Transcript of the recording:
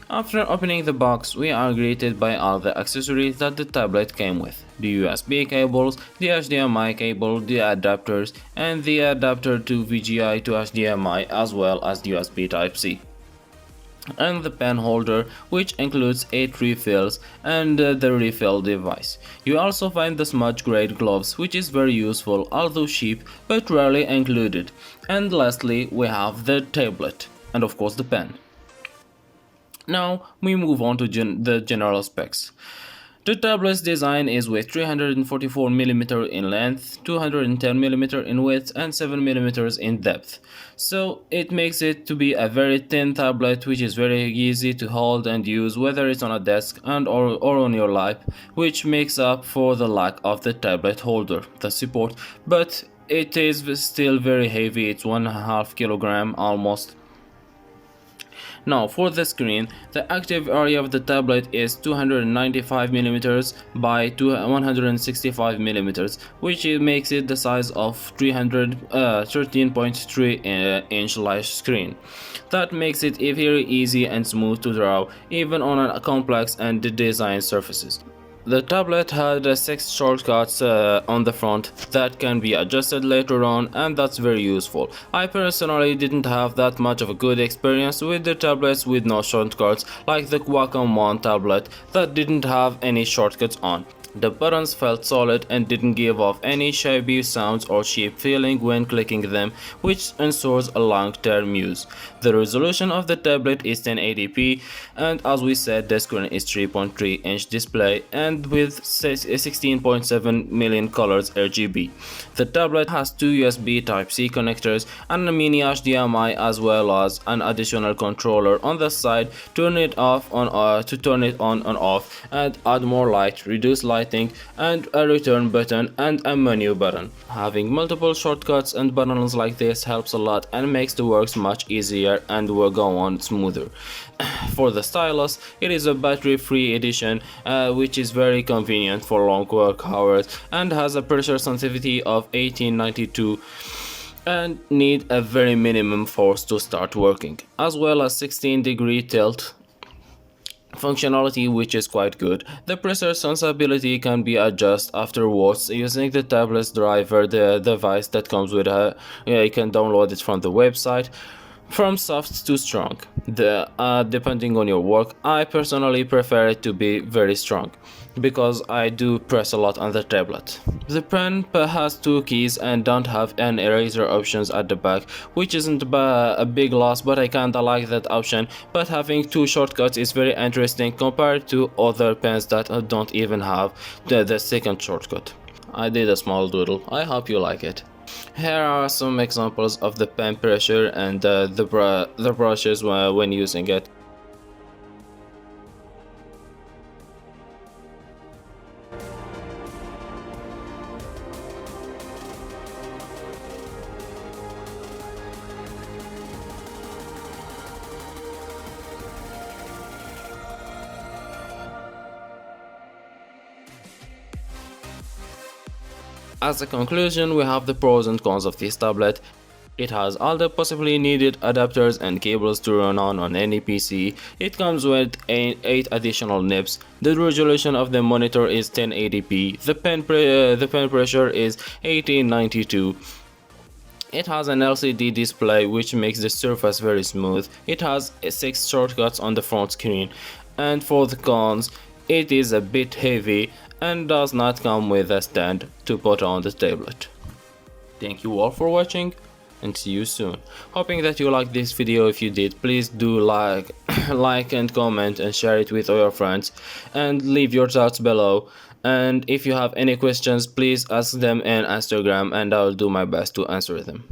After opening the box, we are greeted by all the accessories that the tablet came with: the USB cables, the HDMI cable, the adapters, and the adapter to VGA to HDMI, as well as the USB Type-C. And the pen holder, which includes 8 refills and the refill device. You also find the smudge grade gloves, which is very useful, although cheap, but rarely included. And lastly, we have the tablet, and of course the pen. Now we move on to the general specs. The tablet's design is with 344mm in length, 210mm in width, and 7mm in depth. So it makes it to be a very thin tablet, which is very easy to hold and use, whether it's on a desk or on your lap, which makes up for the lack of the tablet holder, the support, but it is still very heavy. It's 1.5 kg almost. Now for the screen, the active area of the tablet is 295mm by 165mm, which makes it the size of 13.3 inch large screen. That makes it very easy and smooth to draw, even on a complex and designed surfaces. The tablet had 6 shortcuts on the front that can be adjusted later on, and that's very useful. I personally didn't have that much of a good experience with the tablets with no shortcuts, like the Qualcomm One tablet that didn't have any shortcuts on. The buttons felt solid and didn't give off any shabby sounds or cheap feeling when clicking them, which ensures a long-term use. The resolution of the tablet is 1080p, and as we said, the screen is 3.3-inch display and with 16.7 million colors RGB. The tablet has 2 USB Type-C connectors and a mini HDMI, as well as an additional controller on the side to turn it on and off, and add more light, reduce lighting, and a return button and a menu button. Having multiple shortcuts and buttons like this helps a lot and makes the works much easier and will go on smoother. For the stylus, it is a battery-free edition, which is very convenient for long work hours and has a pressure sensitivity of 1892 and need a very minimum force to start working, as well as 16-degree tilt functionality, which is quite good. The pressure sensibility can be adjusted afterwards using the tablet's driver, the device that comes with it. You can download it from the website. From soft to strong, depending on your work. I personally prefer it to be very strong, because I do press a lot on the tablet. The pen has 2 keys and don't have an eraser options at the back, which isn't a big loss, but I kinda like that option. But having 2 shortcuts is very interesting compared to other pens that don't even have the second shortcut. I did a small doodle. I hope you like it. Here are some examples of the pen pressure and the brushes when using it. As a conclusion, we have the pros and cons of this tablet. It has all the possibly needed adapters and cables to run on any PC. It comes with 8 additional nibs. The resolution of the monitor is 1080p. The pen pressure is 1892. It has an LCD display, which makes the surface very smooth. It has 6 shortcuts on the front screen. And for the cons, it is a bit heavy and does not come with a stand to put on the tablet. Thank you all for watching, and see you soon. Hoping that you liked this video. If you did, please do like and comment and share it with all your friends, and leave your thoughts below. And if you have any questions, please ask them in Instagram and I'll do my best to answer them.